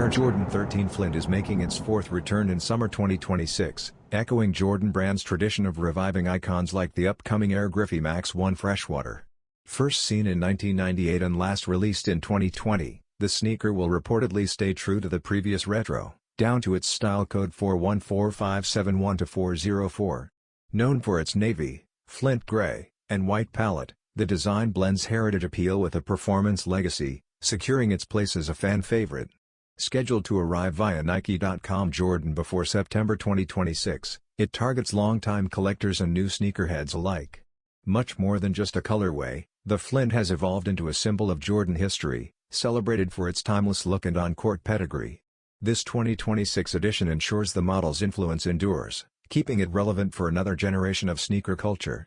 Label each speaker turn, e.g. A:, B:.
A: Air Jordan 13 Flint is making its fourth return in summer 2026, echoing Jordan Brand's tradition of reviving icons like the upcoming Air Griffey Max 1 Freshwater. First seen in 1998 and last released in 2020, the sneaker will reportedly stay true to the previous retro, down to its style code 4145712-404. Known for its navy, Flint Grey, and white palette, the design blends heritage appeal with a performance legacy, securing its place as a fan favorite. Scheduled to arrive via Nike.com Jordan before September 2026, it targets longtime collectors and new sneakerheads alike. Much more than just a colorway, the Flint has evolved into a symbol of Jordan history, celebrated for its timeless look and on-court pedigree. This 2026 edition ensures the model's influence endures, keeping it relevant for another generation of sneaker culture.